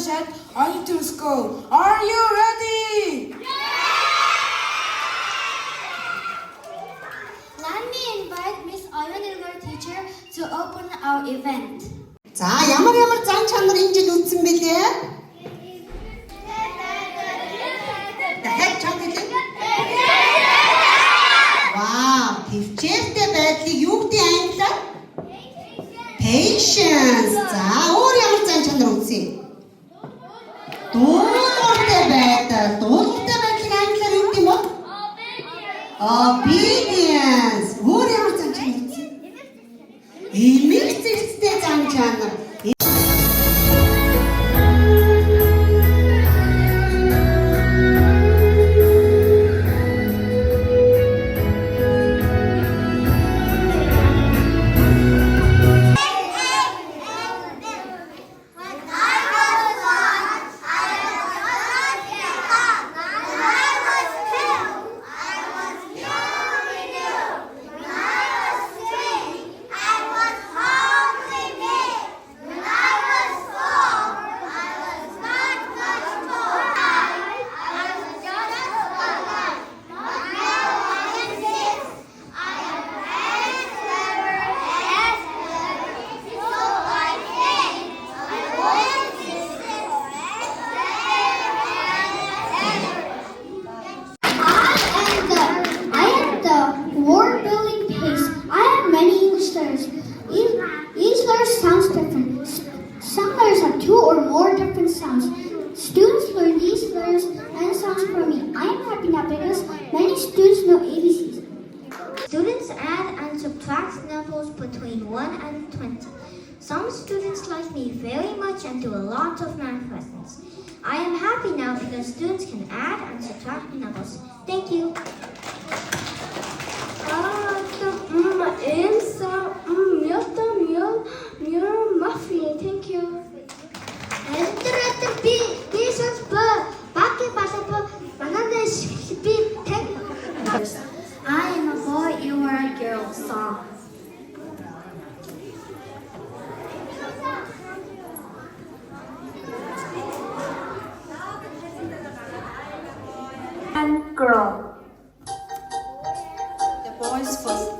said, I need to school. Are you ready? Let me invite Miss Ayanilgar teacher to open our event. 자, ямар 짱찬으로 인질 웃음 билээ? Дахиад чанга хэлээ. Вау, төвчээртэй байдлыг юу гэдэг англиар? Patience. За, өөр ямар 짱чанар үзье? Дуулууртай байдал англиар юу гэдэг юм бэ? Obedience. Өөр ямар 짱чанар үзье? Имийг зэрэгцтэй 짱чанар. Each letter sounds different. Some letters have two or more different sounds. Students learn these letters and sounds from me. I am happy now because many students know ABCs. Students add and subtract numbers between 1 and 20. Some students like me very much and do a lot of math lessons. I am happy now because students can add and subtract numbers. Thank you. Thank you. I am a boy, you are a girl. Song. And girl. The boys first.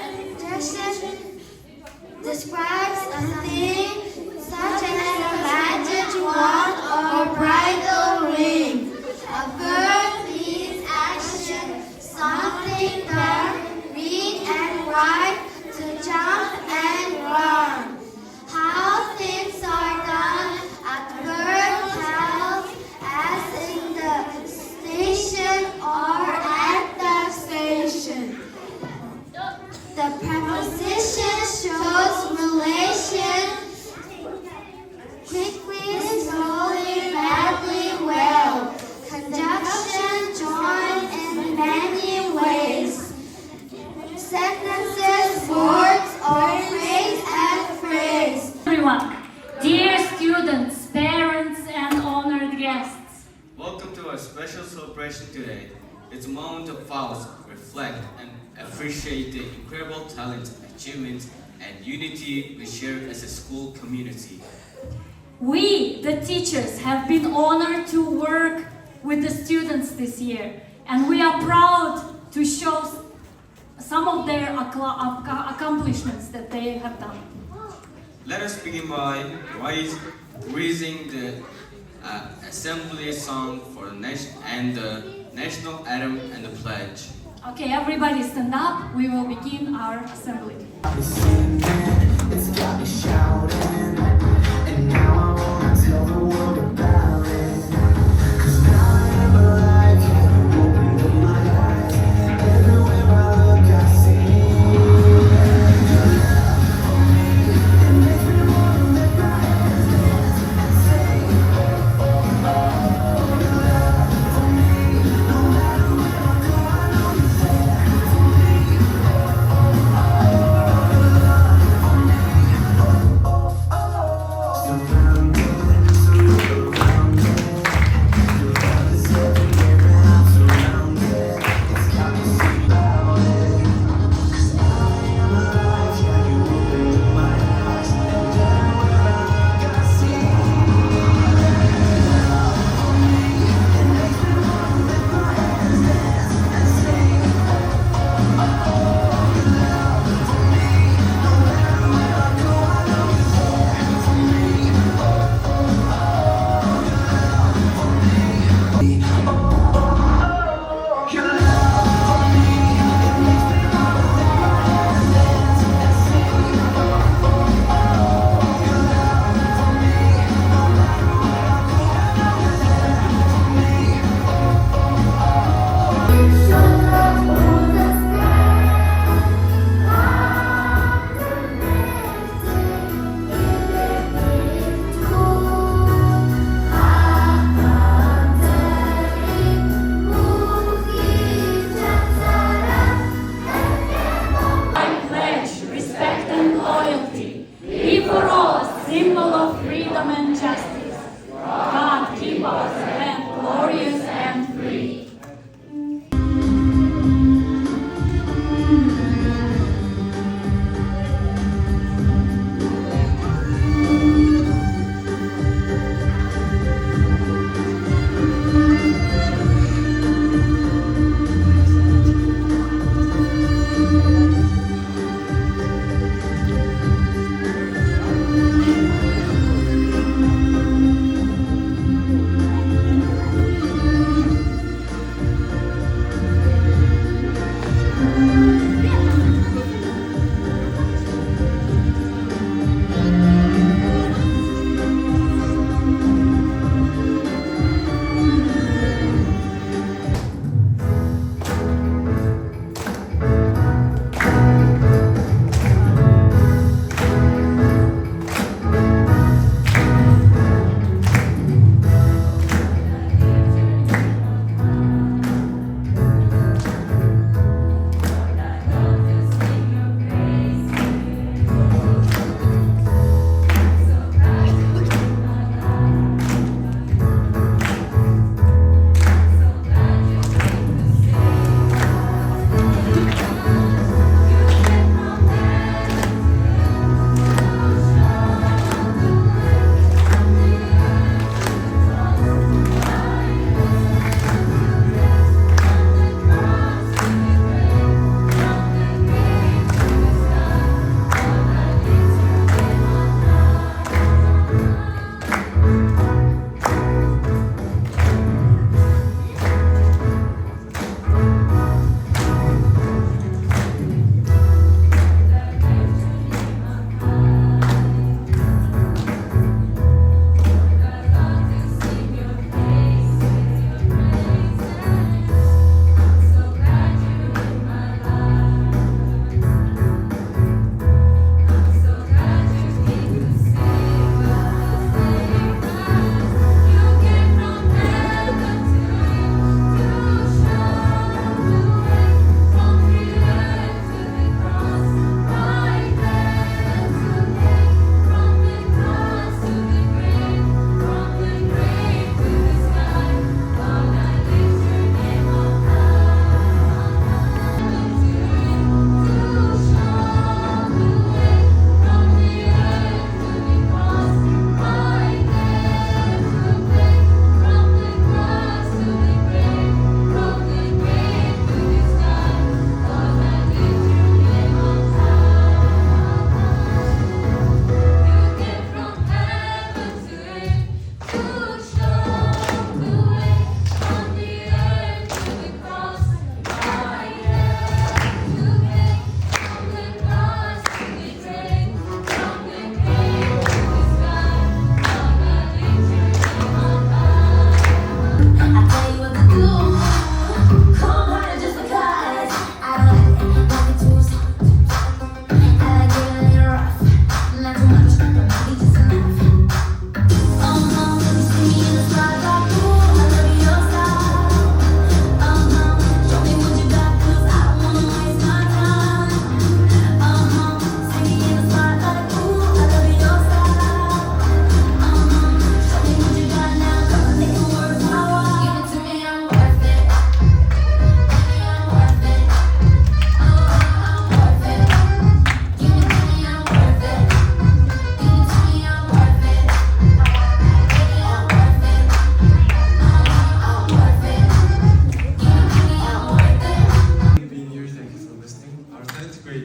Instruction describes a thing such as a magic wand or bridal ring. A verb means action, something done, read and write, to jump and run. How things are done at verb tells, as in the station or at the station. The preposition shows relation, quickly, slowly, badly, well. Conjunction join in many ways. Sentences, words, or phrase and phrase. Everyone, dear students, parents, and honored guests. Welcome to our special celebration today. It's a moment of pause, reflect, and appreciate the incredible talent, achievements, and unity we share as a school community. We, the teachers, have been honored to work with the students this year, and we are proud to show some of their accomplishments that they have done. Let us begin by raising the assembly song for the national anthem and the pledge. Okay, everybody stand up. We will begin our assembly. It's got me shouting, and now I wanna tell the world about it. 'Cause now I am alive, opened up my eyes. Everywhere I look, I see your love for me. It makes me wanna lift my hands, dance and say, oh, oh, oh. Your love for me, no matter where I go, I know you're there for me. Oh, oh, oh. Your love for me, oh, oh, oh.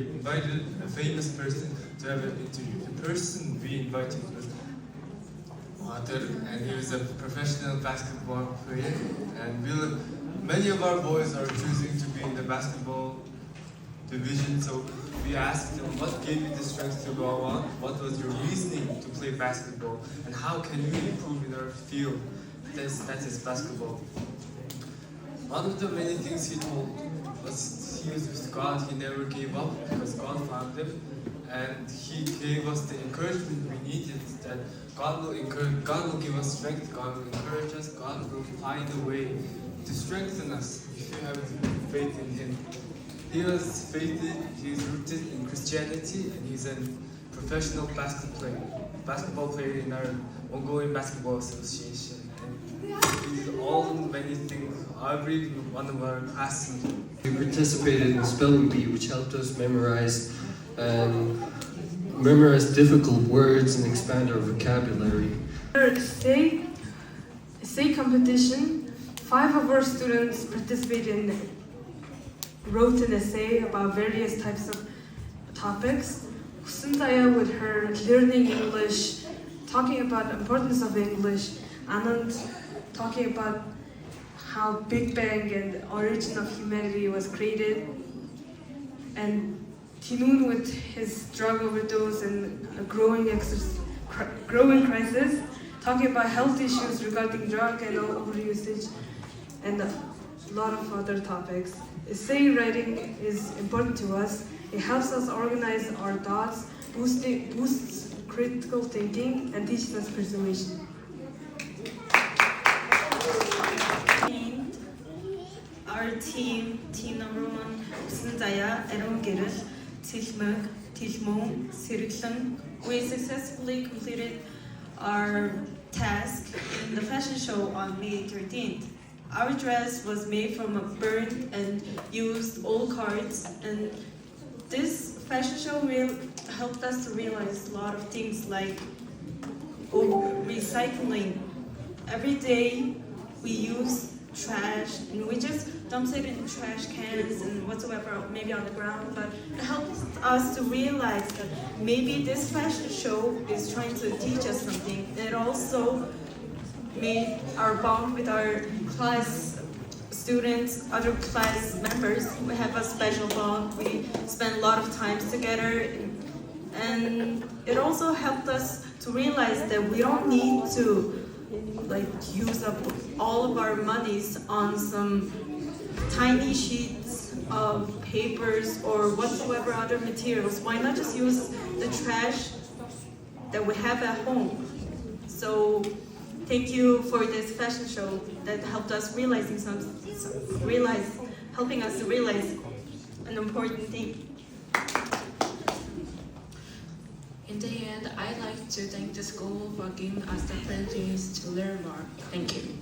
invited a famous person to have an interview. The person we invited was Mahathir, and he was a professional basketball player. And many of our boys are choosing to be in the basketball division, so we asked him, what gave you the strength to go on? What was your reasoning to play basketball? And how can we improve in our field? That is basketball. One of the many things he told was he was with God, he never gave up because God found him. And he gave us the encouragement we needed, that God will give us strength, God will encourage us, God will find a way to strengthen us if you have faith in Him. He was he's rooted in Christianity, and he's a professional basketball player in our ongoing basketball association. And he did many things. Every one of our classes. We participated in spelling bee, which helped us memorize difficult words and expand our vocabulary. Essay competition, 5 of our students participated in wrote an essay about various types of topics. Sundaya with her learning English, talking about the importance of English, Anand talking about how Big Bang and the origin of humanity was created, and Tinun with his drug overdose and a growing crisis, talking about health issues regarding drug and overusage, and a lot of other topics. Essay writing is important to us. It helps us organize our thoughts, boosts critical thinking, and teaches us persuasion. Our team number 1, Sundaya, Erongiril, Tilmug, Tilmung, Siriklang, we successfully completed our task in the fashion show on May 13th. Our dress was made from burned and used old cards, and this fashion show helped us to realize a lot of things like recycling. Every day we use trash and we just dump it in trash cans and whatsoever, maybe on the ground, but it helps us to realize that maybe this fashion show is trying to teach us something. It also made our bond with our class students, other class members. We have a special bond. We spend a lot of time together, and it also helped us to realize that we don't need to use up all of our monies on some tiny sheets of papers or whatsoever other materials. Why not just use the trash that we have at home? So thank you for this fashion show that helped us helping us to realize an important thing. In the end, I'd like to thank the school for giving us the opportunities to learn more. Thank you.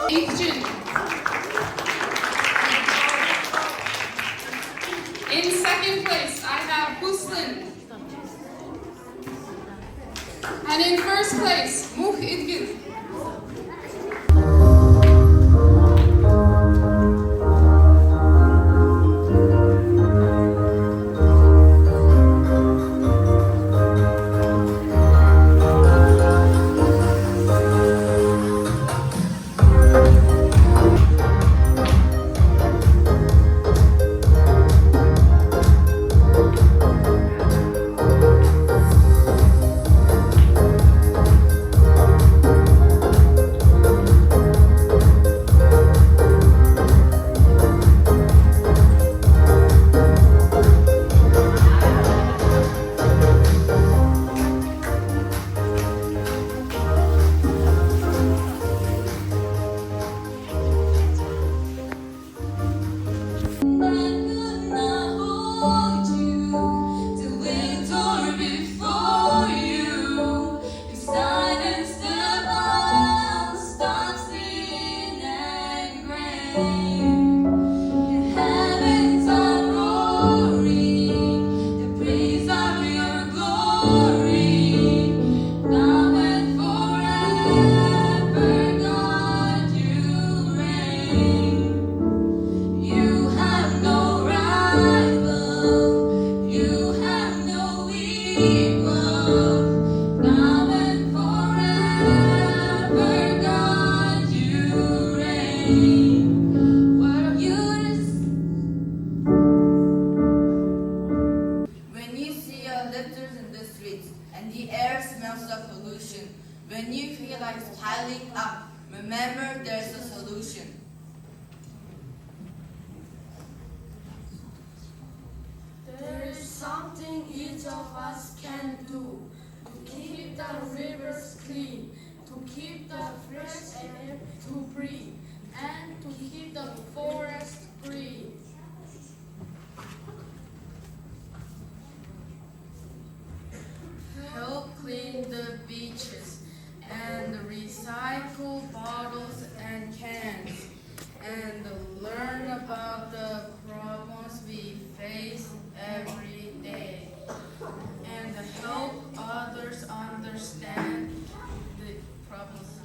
İlkcün. In second place, I have Huslin. And in first place, Muh İdgin. When you see lifters in the streets and the air smells of pollution, when you feel like piling up, remember there's a solution. There is something each of us can do to keep the rivers clean, to keep the fresh air to breathe, and to keep the forest green. Help clean the beaches and recycle bottles and cans, and learn about the problems we face every day, and help others understand the problems.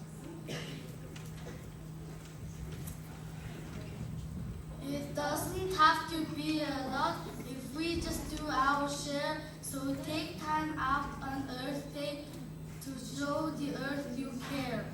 It doesn't have to be a lot if we just do our share. So take time out on Earth Day to show the earth you care.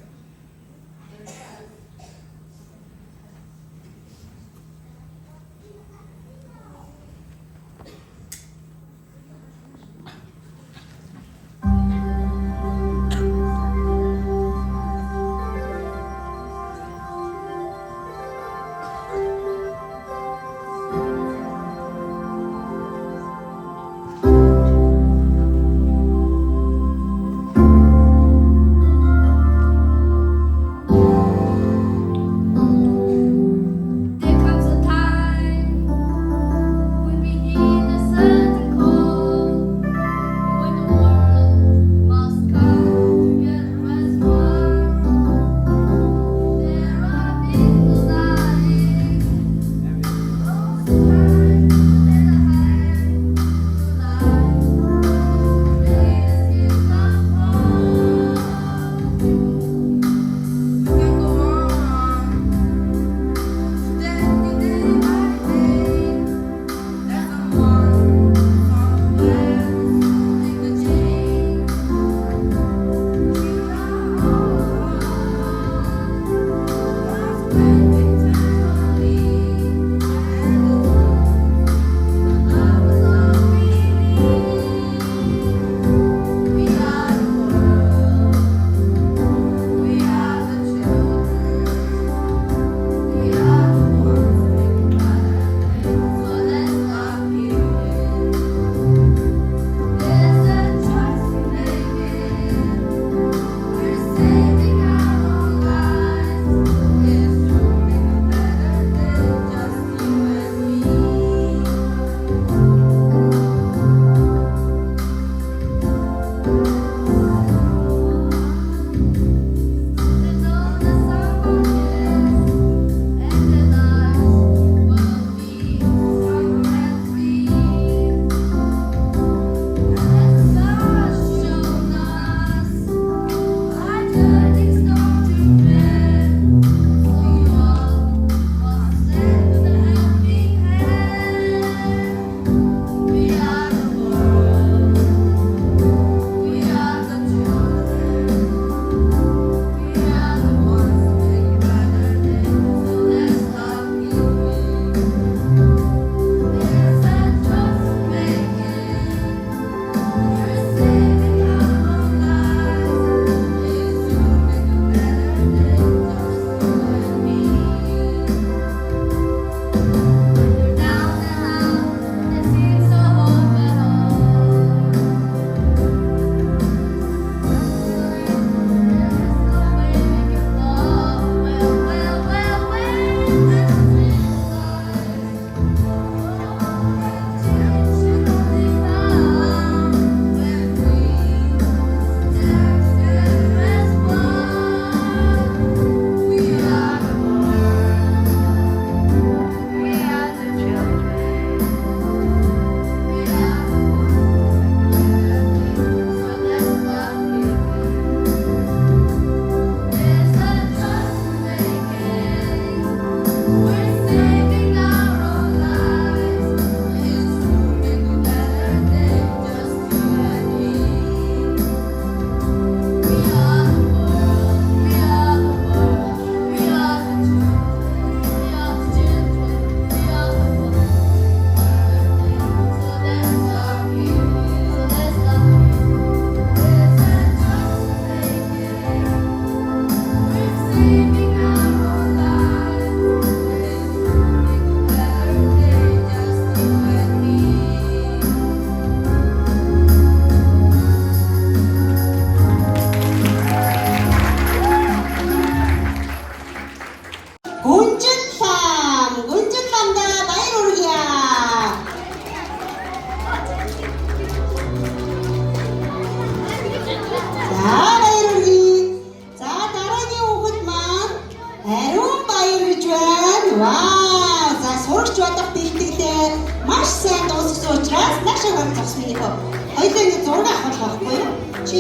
гарч авсан юм уу? Хоёулаа ингэ зураг авах байхгүй юу? Чи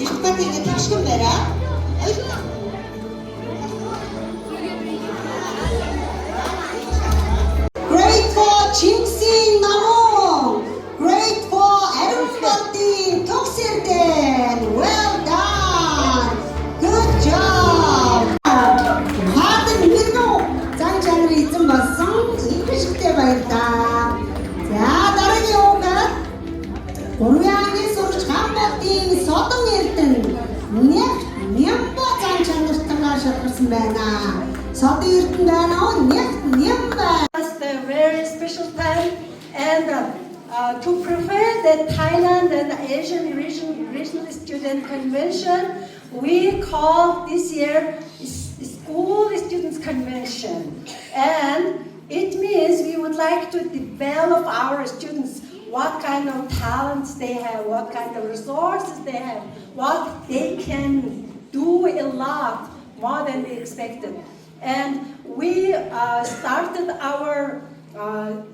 эртбат ингэ ташгин барай. Great for Chimsin Namong. Great for Arunpati Toksirden. Well done. Good job. Хаадан мэрэгөө зан чанарын эзэн болсон ихэнхтэй баярлалаа. За дараагийн угаар 3 ангийн сурагч Хамболтын Содон Эрдэнэ Нямба зан чанартайгаар шалгарсан байна. Содон Эрдэнэ байна уу? Нямба. It's a very special time, and to prepare the Thailand and Asian Regional Student Convention, we call this year School Students Convention. And it means we would like to develop our students, what kind of talents they have, what kind of resources they have, what they can do a lot more than we expected. And we started our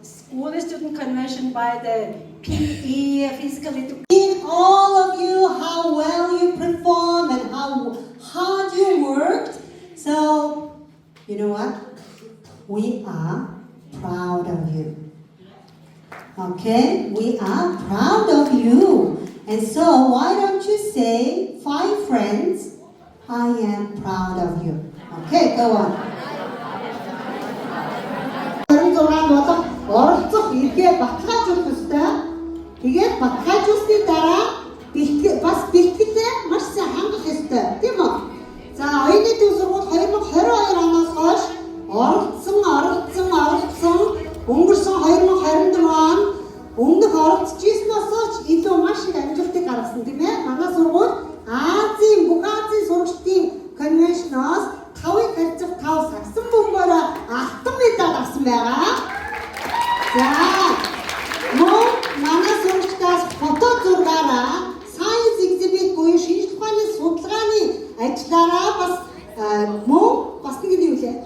School Student Convention by the PE, physical education. All of you, how well you perform and how hard you worked. So, you know what? We are proud of you. Okay? We are proud of you. And so, why don't you say, 5 friends, I am proud of you. Okay, go on. Оролцох эргээ баталгаажуулах ёстой. Тэгээд баталгаажуулсны дараа бас бэлтгэлээ маш сайн хангах ёстой. Тийм үү? За, оюуны төв сургууль 2022 оноос хойш оролцсон өнгөрсөн 2024 он өмнөх оролцож ирсноос ч илүү маш их амжилтыг гаргасан тийм ээ. Манай сургууль бүх Азийн сурагчдын конвеншноос 5-ыг харьцах 5 сагсан бөмбөөр алтан медаль авсан байгаа. За, манай сурагчдаас фото зургаараа Science Exhibit буюу шинжлэх ухааны судалгааны ажлаараа бас нэг юм үлээ.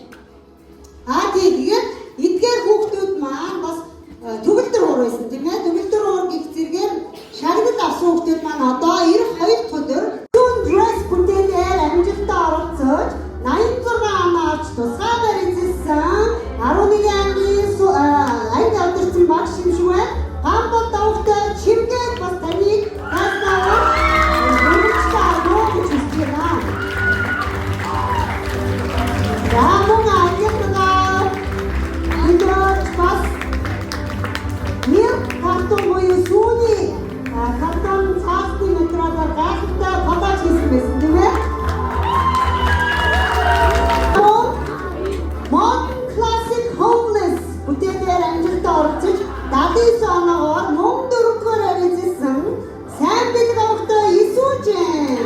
Тэгээд эдгээр хүүхдүүд маань бас төгөлдөр уур байсан тийм ээ. Төгөлдөр уур гэх зэргээр шагнал авсан хүүхдүүд маань одоо 92 өдөр dress бүтээлээр амжилттай оролцож 86 онооч тусгай барьсан 11 ангийн анги авдарсан багш юм шиг байна. Гамбол давхтай чимгээд бас таныг таснаа хүмүүстээ агуу гэж хэлчихна. За мөн ажиглаа. Эндээс бас картон буюу сүүний картон цаасны метродор гайхалтай фоточ хийсэн байсан тийм ээ. Modern Classic Homeless бүтээлээр амжилттай оролцож 79 оноогоор мөн 4-р арилжсан сайн бэлэг авахтай Исүүжин.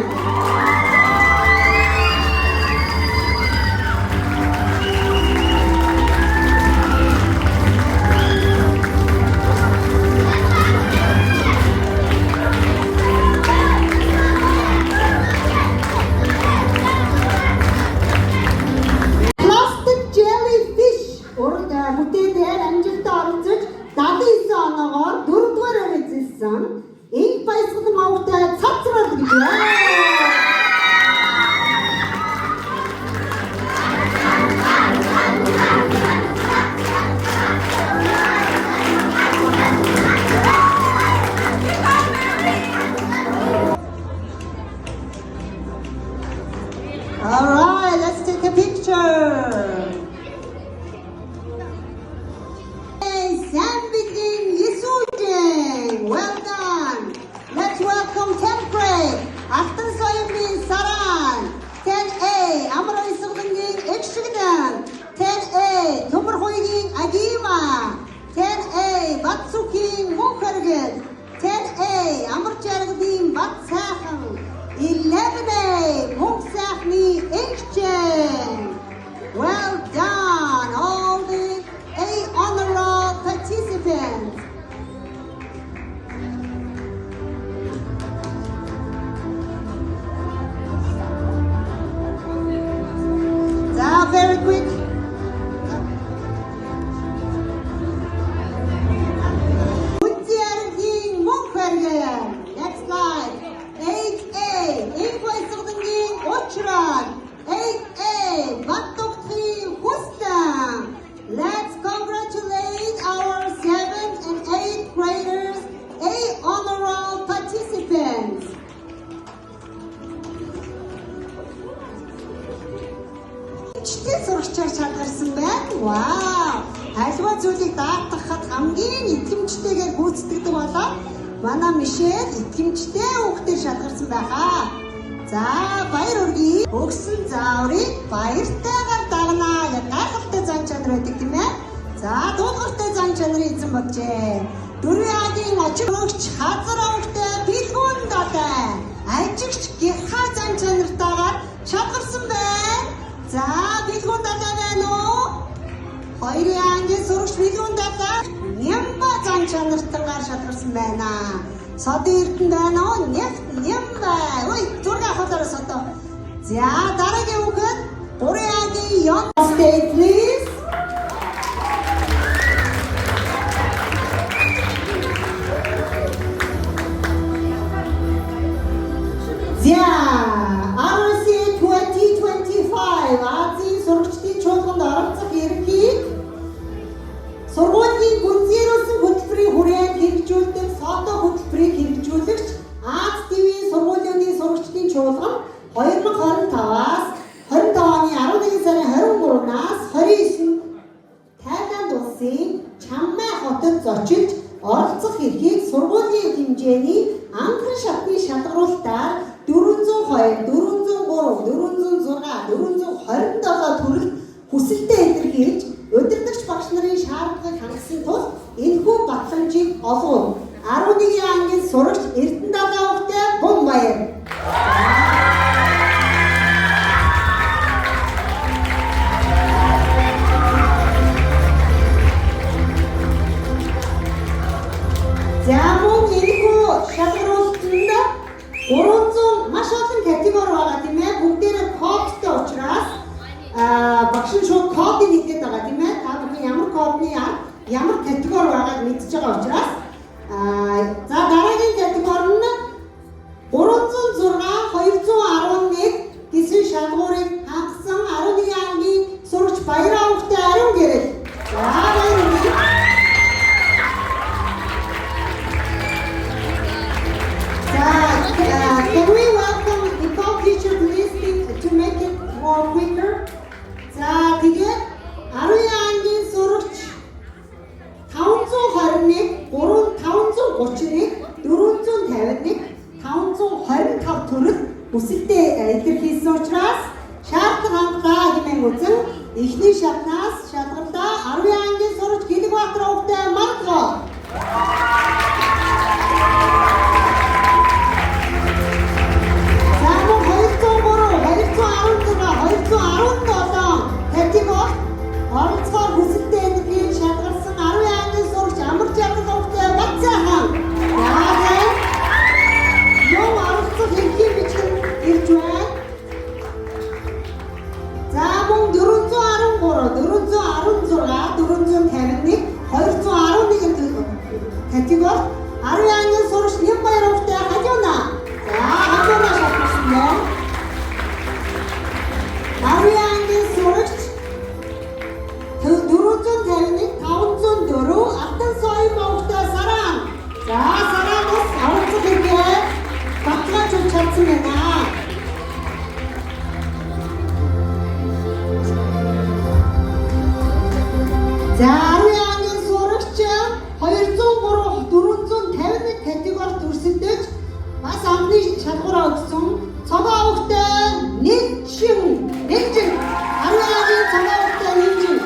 бүтээлээр амжилттай оролцож 79 оноогоор 4-р арилжсан энэ баясгалан авахтай цацрал гэж байна. All right, let's take a picture. Well done. Let's welcome 10th grade. Хэдхэн сурагчаар шалгарсан байна? Вау! Альва зүйлийг даатгахад хамгийн итгэмжтэйгээр гүйцэтгэдэг болоо манай Мишель итгэмжтэй хүүхдээр шалгарсан байхаа. За баяр хүргэе. Өгсөн зааврыг баяртайгаар дагнаа. Яг гайхалтай зан чанар байдаг тийм ээ. За дуулууртай зан чанарын эзэн болжээ. Дөрвөн агийн очигч хазар өвгтэй бэлгүүн даатай. Ажигч гэрхаа зан чанартайгаар шалгарсан байна. За бэлгүүн даатай байна уу? Хоёрын ангийн сурагч бэлгүүн даатай нямба зан чанартайгаар шалгарсан байна. Содын эрдэнэ байна уу? Нямба. Ой, зураг авахаар содоо. За дараагийн хүүхэд 3 агийн Yon State please. За ROC 2025 Азийн сурагчдын чуулганд оролцох эрхийг сургуулийн гүнзгийрүүлсэн хөтөлбөрийн хүрээнд хэрэгжүүлдэг сото хөтөлбөрийг хэрэгжүүлэгч Аз ТV-ийн сургуулиудын сурагчдын чуулган 2025-аас 25 оны 11 сарын 23-наас 29-нд Тайланд улсын Чанмай хотод зочилж оролцох эрхийг сургуулийн хэмжээний анхан шатны шалгаруулалтаар 402, 403, 406, 427 төрөлд хүсэлтэд илэрхийлж удирдагч багш нарын шаардлагыг хангасан тул энэхүү батламжийг олгов. 11 ангийн сурагч Эрдэнэ далаа хүүхдээ бун баяр. За мөн энэхүү шалгаруулалтанд 300 маш олон категори байгаа тийм ээ. Бүгдээрээ кодтой учраас багш нь шууд кодыг хэлгээд байгаа тийм ээ. Та бүхэн ямар кодны ямар категори байгааг мэдчихэж байгаа учраас за дараагийн категори нь 306 211 гэсэн шалгуурыг хангасан 11 ангийн сурагч Баяраа хүүхдээ ариун гэрэл. За баяр. Can we welcome the co-teacher please to make it more quicker? За тэгээд 12 ангийн сурагч 521, 531, 451, 525 төрөл хүсэлтэд илэрхийлсэн учраас шаардлага хангалаа хэмээн үзэн эхний шатнаас шалгалтаа 12 ангийн сурагч Гэлбаатар хүүхдээ маргаа. Категори оролцохоор хүсэлтэд илэрхийлж шалгарсан 10 ангийн сурагч Амар Жаргал хүүхдээ Бацаахан. Яагаад? Юу оролцох эрхийн бичиг ирж байна? За мөн 413, 416, 451, 211 категори 10 ангийн сурагч Нямбаяр хүүхдээ Хажууна. За Хажууна шалгарсан байна. 10 ангийн сурагч 451, 504 Алтан соён хүүхдээ Саран. За Саранаас оролцох эрхээ баталгааж өгч чадсан байна. За 10 ангийн сурагч 203, 451 категорид өрсөлдөж бас амны шалгуураа өгсөн цогоо хүүхдээ Нэгжин 10 ангийн цогоо хүүхдээ Нэгжин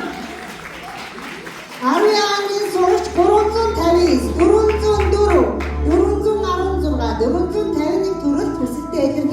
10 ангийн сурагч 359, 404, 416, 451 төрөлд хүсэлтэд илэрхийлж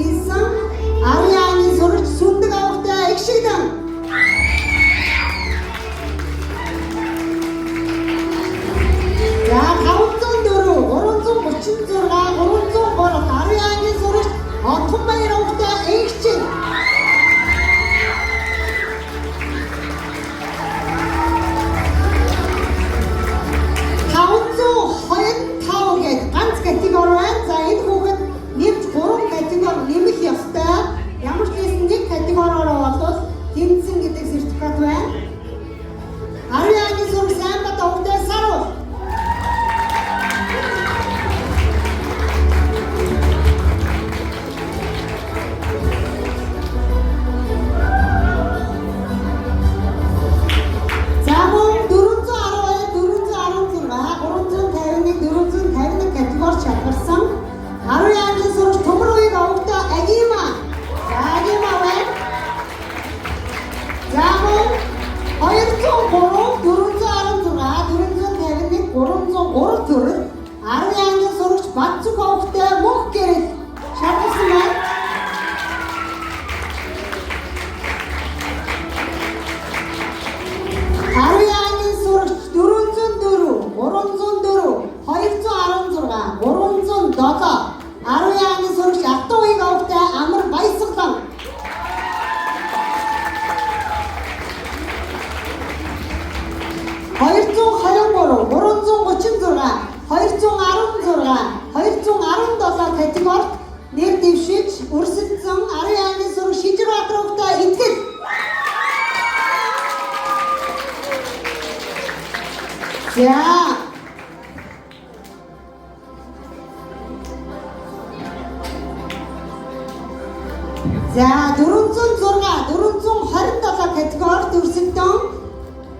За 427 категорид өрсөлдөөн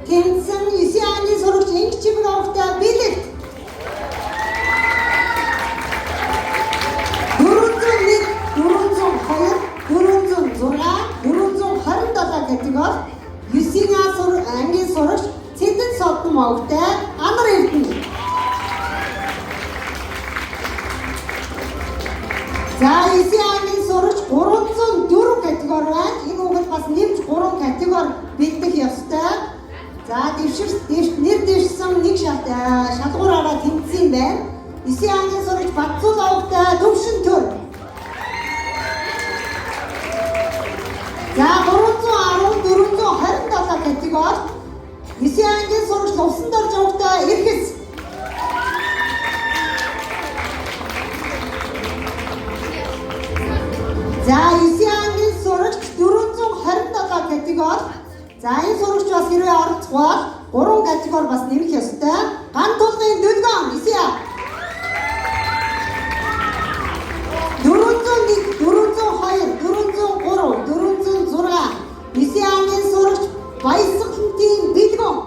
тэнцэн 9 англи сурагч инх чимэг авахтай бэлэгт 401, 402, 406, 427 категорид 9 англи сурагч цэдэн содон авахтай амар эрдэнэ. За 9 англи сурагч 304 категори байна. Энэ үгээр бас нэмж 3 категори бэлдэх ёстой. За нэр дэвшсэн нэг шалгуураараа тэмцсэн байна. 9 англи сурагч Батцул авахтай төвшин төр. За 427 категори 9 англи сурагч Лувсан дорж авахтай эрхэс. За 9 англи сурагч 427 категори. За энэ сурагч бас хэрвээ оролцох бол 3 категори бас нэмэх ёстой. Ган тулгын дүлгэн 9 401, 402, 403, 406 9 англи сурагч Баясгалантын бэлгэн.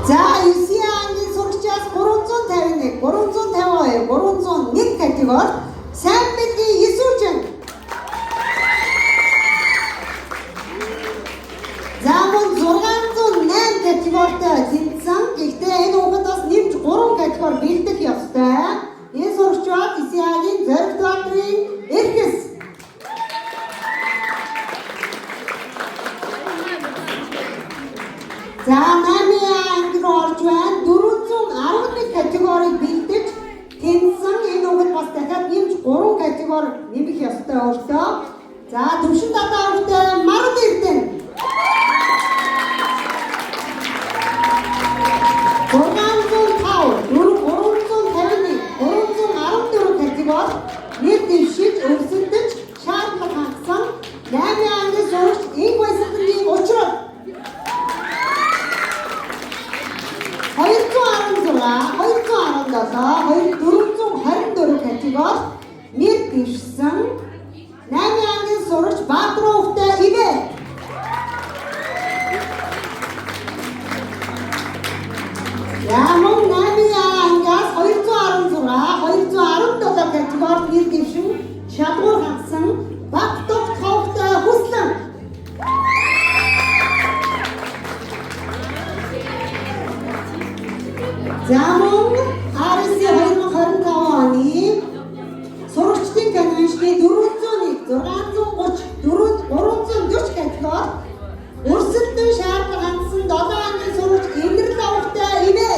За 9 англи сурагчаас 351, 352, 301 категори сайн бэлгийн Есүжин. За мөн 608 категоритой тэнцсэн. Гэхдээ энэ хүүхэд бас нэмж 3 категори бэлдэх ёстой. Энэ сурагч бол Исиагийн Зориг Баатрын эрхэс. За 8 англи орж байна. 411 категорийг бэлдэж тэнцсэн. Энэ хүүхэд бас дахиад нэмж 3 категори нэмэх ёстой өөртөө. За төвшин татаа авахтай Мард Эрдэнэ. 314 категори нэр дэвшиж өрсөлдөж шаардлага хангасан 8 англи сурагч инх баясгалантын учрал 424 категори нэр дэвшсэн 8 англи сурагч Баатаровтай Ивэ. Ямон 8 ангиас 217 категорид нэр дэвшин шалгуур хангасан Бактох Товтой Хүслэн. Замон RSC 2025 оны сурагчдын конвеншны 401, 630, 340 категорид өрсөлдөн шаардлага хангасан 7 англи сурагч Имрэл авахтай Ивэ.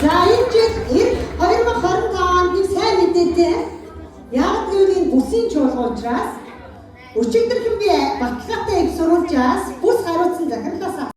За энэ жил 2025 онд нэг сайн мэдээтэй. Яг гэвэл бүсийн чуулга учраас өчигдөр хэн би баталгаатай их сурвалжаас бүс хариуцсан захирлаас